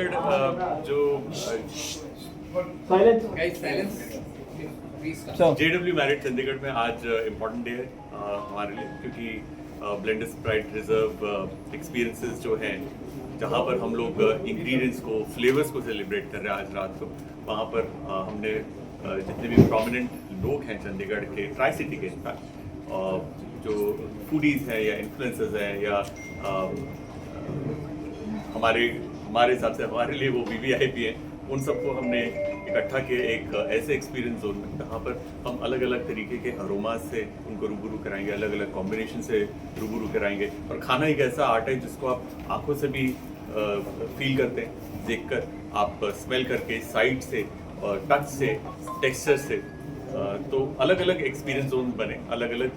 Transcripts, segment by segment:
जो JW merit Chandigarh में आज इम्पोर्टेंट डे है हमारे लिए, क्योंकि ब्लेंडर स्प्राइट रिजर्व एक्सपीरियंसेस जो हैं, जहाँ पर हम लोग इंग्रेडिएंट्स को, फ्लेवर्स को सेलिब्रेट कर रहे हैं आज रात को, वहाँ पर हमने जितने भी प्रोमिनेंट लोग हैं चंडीगढ़ के, ट्राई सिटी के इनफैक्ट, जो फूडीज़ हैं या इन्फ्लुएंसर्स हैं या हमारे हिसाब से हमारे लिए वो VVIP हैं, उन सबको हमने इकट्ठा किए एक ऐसे एक्सपीरियंस जोन में, जहाँ पर हम अलग अलग तरीके के अरोमाज से उनको रूबरू कराएंगे, अलग अलग कॉम्बिनेशन से रूबरू कराएंगे। और खाना एक ऐसा आर्ट है जिसको आप आंखों से भी फील करते हैं, देखकर, आप स्मेल करके, साइट से, टच से, टेक्सचर से, तो अलग अलग एक्सपीरियंस जोन बने, अलग अलग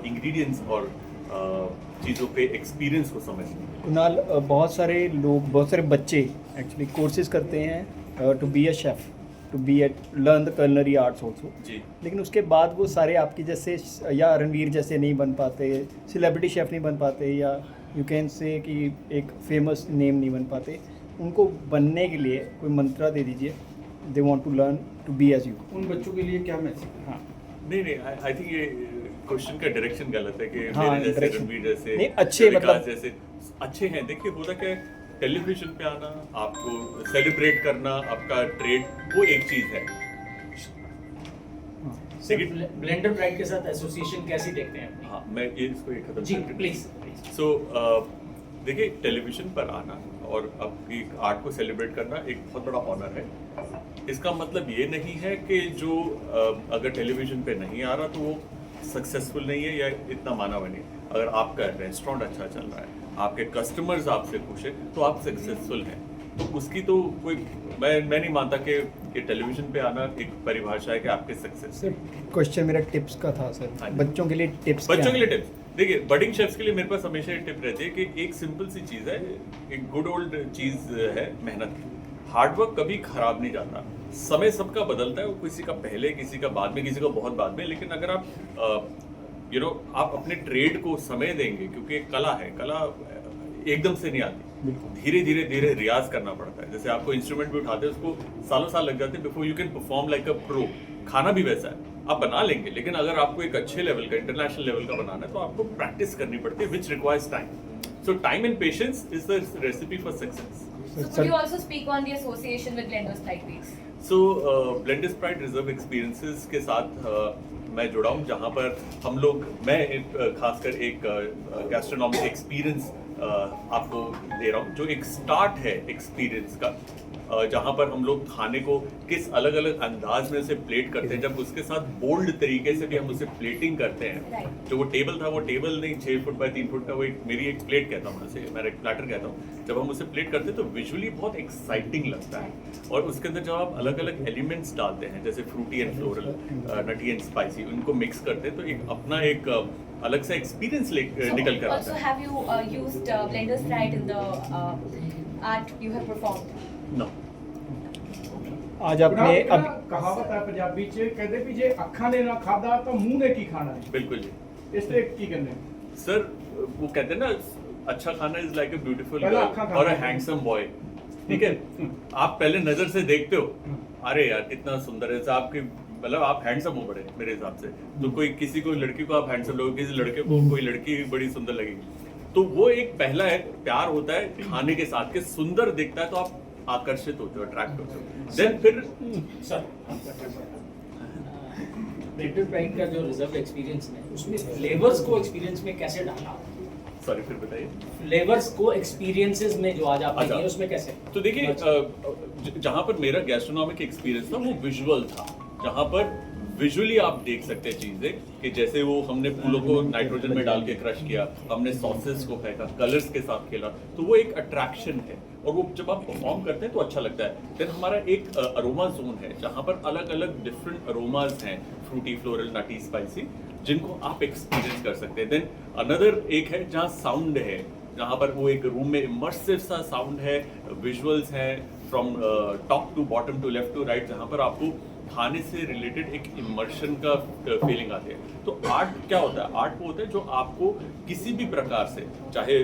इंग्रेडिएंट्स और चीज़ों पे एक्सपीरियंस को समझने। कुणाल, बहुत सारे लोग, बहुत सारे बच्चे एक्चुअली कोर्सेज करते हैं to be a chef, to be learn the culinary arts also जी। लेकिन उसके बाद वो सारे आपकी जैसे या रणवीर जैसे नहीं बन पाते, सेलिब्रिटी शेफ़ नहीं बन पाते, या यू कैन से कि एक फेमस नेम नहीं बन पाते। उनको बनने के लिए कोई मंत्रा दे दीजिए, they want to learn to be as you. उन बच्चों के लिए क्या मैसेज? हाँ नहीं, आई थिंक ये क्वेश्चन का डायरेक्शन गलत है कि हाँ, मेरे जैसे, direction। रणवीर जैसे, नहीं, अच्छे विकास मतलब जैसे अच्छे हैं। देखिए, होता क्या है, टेलीविजन पे आना, आपको सेलिब्रेट करना, आपका ट्रेड, वो एक चीज है। ब्लेंडर ब्राइट के साथ एसोसिएशन कैसी देखते हैं? हाँ, मैं ये इसको एक खत्म जी करके, प्लीज। सो देखिए, टेलीविजन पर आना और आपकी आर्ट को सेलिब्रेट करना एक बहुत बड़ा ऑनर है। इसका मतलब ये नहीं है कि जो अगर टेलीविजन पे नहीं आ रहा तो वो सक्सेसफुल नहीं है या इतना माना बने। अगर आपका रेस्टोरेंट अच्छा चल रहा है, आपके कस्टमर्स आपसे खुश है, तो आप सक्सेसफुल हैं। तो उसकी तो कोई मैं नहीं मानता कि टेलीविजन पे आना एक परिभाषा है कि आपके सक्सेस। सर, क्वेश्चन मेरा टिप्स का था सर। हाँ। बच्चों के लिए टिप्स, बच्चों के लिए टिप्स, देखिए, बडिंग शेफ्स के लिए मेरे पास हमेशा एक टिप रहती है कि एक सिंपल सी चीज़ है, एक गुड ओल्ड चीज़ है मेहनत। हार्डवर्क कभी खराब नहीं जाता। समय सबका बदलता है, वो किसी का पहले, किसी का बाद में, किसी का बहुत बाद में, लेकिन अगर आप आप अपने ट्रेड को समय देंगे, क्योंकि एक कला है, कला एकदम से नहीं आती, धीरे धीरे धीरे रियाज करना पड़ता है। जैसे आपको इंस्ट्रूमेंट भी उठाते हैं, उसको सालों साल लग जाते हैं before you can perform like a pro. खाना भी वैसा है, आप बना लेंगे, लेकिन अगर आपको एक अच्छे लेवल का, इंटरनेशनल लेवल का बनाना है, तो आपको प्रैक्टिस करनी पड़ती है, which requires time. So time and patience is the recipe for success. So could you also speak on the association with Blenders Pride, please? So blender Sprite reserve experiences के साथ मैं जुड़ा हूँ, जहाँ पर हम लोग, मैं खासकर एक गैस्ट्रोनॉमिक एक्सपीरियंस आपको दे रहा हूँ, जो एक स्टार्ट है एक्सपीरियंस का, जहाँ पर हम लोग खाने को किस अलग अलग अंदाज में उसे प्लेट करते हैं, जब उसके साथ बोल्ड तरीके से भी हम उसे प्लेटिंग करते हैं। जो वो टेबल था, वो टेबल नहीं 6 फुट बाय 3 फुट का, वो मेरी एक प्लेट कहता हूँ, उसे मैं एक प्लेटर कहता हूँ। जब हम उसे प्लेट करते हैं तो विजुअली बहुत एक्साइटिंग लगता है, और उसके अंदर जब आप अलग अलग एलिमेंट्स डालते हैं, जैसे fruity and floral, nutty and spicy, उनको मिक्स करते हैं, तो एक अपना एक अलग सा एक्सपीरियंस निकल कर आता Also, है। have you used Blenders Pride in the art you have performed? No. आज आपने अब कहावत है पंजाबी च, कहते भी जे अखा ने ना खादा तो मुंह ने की खाना है। बिल्कुल जी इस पे की करने सर, वो कहते हैं ना, अच्छा खाना इज लाइक अ ब्यूटीफुल पहला अच्छा गर्ल खाना और अ है। Handsome boy. ठीक है, आप पहले नजर से देखते हो, अरे यार कितना सुंदर है, आपके मतलब आप हैंडसम हो बड़े, मेरे हिसाब से तो कोई किसी को लड़की को आप हैंडसम लगोगे, किसी लड़के को कोई लड़की बड़ी सुंदर लगेगी, तो वो एक पहला है प्यार होता है खाने के साथ के, सुंदर दिखता है तो आप आकर्षित होते हो, अट्रैक्ट होते हो। देन फिर सर, ब्लेंडर ब्राइट का जो रिजर्व एक्सपीरियंस है, उसमें फ्लेवर्स को एक्सपीरियंस में कैसे डाला? सॉरी, फिर बताइए। फ्लेवर्स को एक्सपीरियंसेस में जो आज आपने अच्छा। किए, उसमें कैसे? तो देखिए, जहाँ पर मेरा गैस्ट्रोनॉमिक एक्सपीरियंस था वो विजुअल था, जहाँ पर विजुअली आप देख सकते हैं चीज़ें कि जैसे वो हमने फूलों को नाइट्रोजन में डाल के क्रश किया, हमने सॉसेस को फेंका, कलर्स के साथ खेला, तो वो एक अट्रैक्शन है, और वो जब आप परफॉर्म करते हैं तो अच्छा लगता है। देन हमारा एक अरोमा जोन है, जहाँ पर अलग अलग डिफरेंट अरोमाज हैं, फ्रूटी, फ्लोरल, नटी, स्पाइसी, जिनको आप एक्सपीरियंस कर सकते हैं। देन अनदर एक है जहाँ साउंड है, जहाँ पर वो एक रूम में इमर्सिव सा साउंड है, विजुअल्स हैं, from top to bottom to left to right, जहाँ पर आपको खाने से रिलेटेड एक इमर्शन का फीलिंग आती है। तो आर्ट क्या होता है? आर्ट वो होता है जो आपको किसी भी प्रकार से, चाहे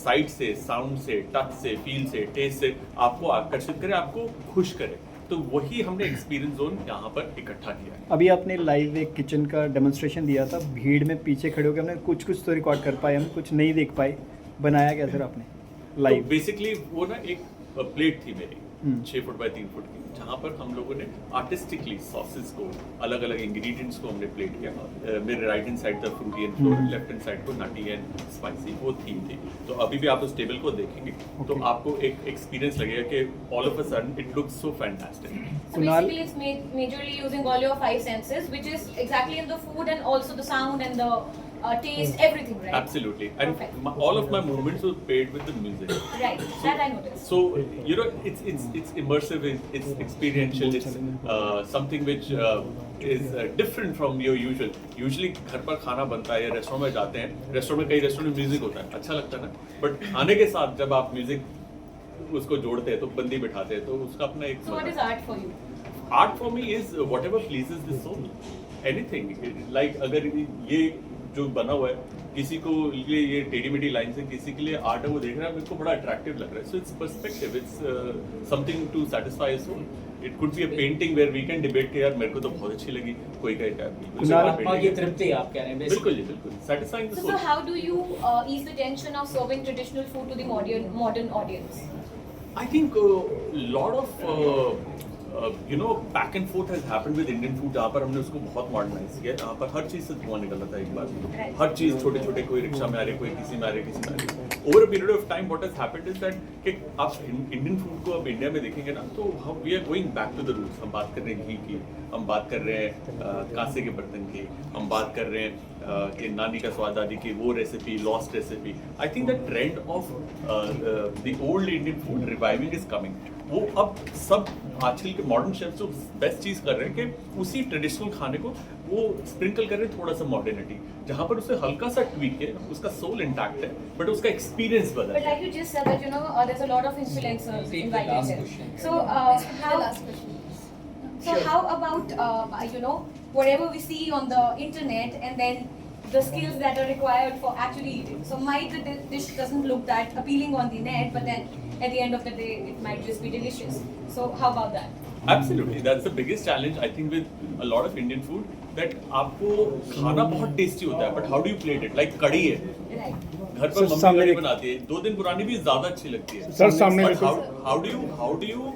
साइट से, साउंड से, टच से, फील से, टेस्ट से आपको आकर्षित करे, आपको खुश करे। तो वही हमने एक्सपीरियंस जोन यहाँ पर इकट्ठा किया है। अभी आपने लाइव एक किचन का डेमोन्स्ट्रेशन दिया था, भीड़ में पीछे खड़े होकर हमने कुछ तो रिकॉर्ड कर पाए, हम कुछ नहीं देख पाए, बनाया क्या सर आपने लाइव? तो बेसिकली वो ना एक प्लेट थी मेरी 6 फुट बाय 3 फुट की, जहाँ पर हम लोगों ने आर्टिस्टिकली सॉसेस को, अलग अलग इंग्रेडिएंट्स को हमने प्लेट किया। मेरे राइट हैंड साइड था fruity and floral, left hand side को नटी एंड स्पाइसी, वो थीम थी। तो अभी भी आप उस टेबल को देखेंगे तो आपको एक एक्सपीरियंस लगेगा कि all of a sudden it looks so fantastic. So basically, it's majorly using all your five senses, which is exactly in the food and also the sound and the taste, everything, right? Absolutely, and Perfect. all of my movements were paired with the music. Right, that I noticed. So you know, it's immersive, it's experiential, it's something which is different from your usual. Usually घर पर खाना बनता है या restaurant में जाते हैं, restaurant में कई रेस्टोरेंट में म्यूजिक होता है, अच्छा लगता है ना, बट खाने के साथ जब आप म्यूजिक उसको जोड़ते हैं तो बंदी बिठाते हैं, तो उसका अपना एक So what is art for you? Art for me is whatever pleases the soul, anything like अगर ये जो बना हुआ है किसी को ये टेढ़ी मेढ़ी लाइन से किसी के लिए आर्ट है, वो देख रहा है, मेरे को बड़ा अट्रैक्टिव लग रहा है। So it's perspective, it's something to satisfy soul. It could be a painting where we can debate कि यार मेरे को तो बहुत अच्छी लगी, कोई कहेगा और ये तृप्ति आप कह रहे हैं बिल्कुल जी, बिल्कुल satisfying the So soul. how do you ease the tension of serving traditional food to the modern audience? I think a lot of you know back and forth has happened with Indian food, जहाँ पर हमने उसको बहुत modernise किया, जहाँ पर हर चीज़ से धुआं निकल रहा था एक बार, हर चीज़ छोटे छोटे, कोई रिक्शा में आ रहे, कोई किसी में आ रहे, किसी में आ रहे। Over a period of time what has happened is that कि आप इंडियन फूड को अब इंडिया में देखेंगे ना, तो हम we are going back to the roots. हम बात कर रहे हैं घी की, हम बात कर रहे हैं कांसे के बर्तन की, हम बात कर रहे हैं कि नानी का स्वाद दादी की वो recipe, lost recipe. I think the trend of the old Indian food reviving is coming. वो अब सब आजकल के मॉडर्न शेफ्स जो बेस्ट चीज़ कर रहे हैं कि उसी ट्रेडिशनल खाने को वो स्प्रिंकल कर रहे हैं थोड़ा सा मॉडर्निटी, जहाँ पर उसे हल्का सा ट्वीक है, उसका सोल इंटैक्ट है, बट उसका एक्सपीरियंस बदल But है। like you just said that, you know, there's a lot of influencers Take the invited last here. question. So how about you know, whatever we see on the internet and then the skills that are required for actually eating. So might the dish doesn't look that appealing on the net, but then at the end of the day it might just be delicious. So how about that? Absolutely, that's the biggest challenge I think with a lot of Indian food, that आपको खाना बहुत tasty होता है, but how do you plate it? Like कड़ी है, Right. घर पर mummy कड़ी बनाती है, 2 दिन पुरानी भी ज़्यादा अच्छी लगती है। सर सामने But how do you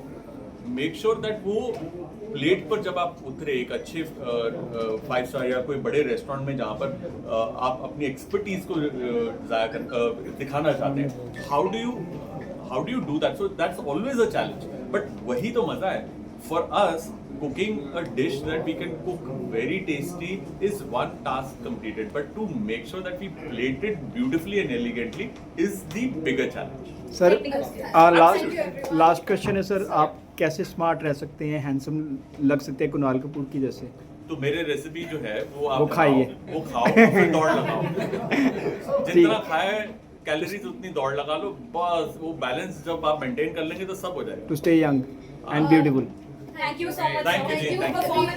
make sure that वो प्लेट पर जब आप उतरे एक अच्छे 5 स्टार या कोई बड़े रेस्टोरेंट में जहाँ पर आप अपनी एक्सपर्टीज को दिखाना चाहते हैं, how do you do that? So that's always a challenge, but वही तो मजा है for us. Cooking a dish that we can cook very tasty is one task completed, but to make sure that we plate it beautifully and elegantly is the bigger challenge. Sir Technical skills. Last question है sir, आप कैसे smart रह सकते हैं, handsome लग सकते हैं कुणाल कपूर की जैसे? तो मेरे रेसिपी जो है वो आप वो खाइए। वो खाओ, फिर दौड़ लगाओ। जितना खाए कैलोरीज उतनी दौड़ लगा लो, बस वो बैलेंस जब आप मेंटेन कर लेंगे तो सब हो जाएगा। To stay young and beautiful. Thank you so much. Thank you, Thank जी, you. thank you. Performance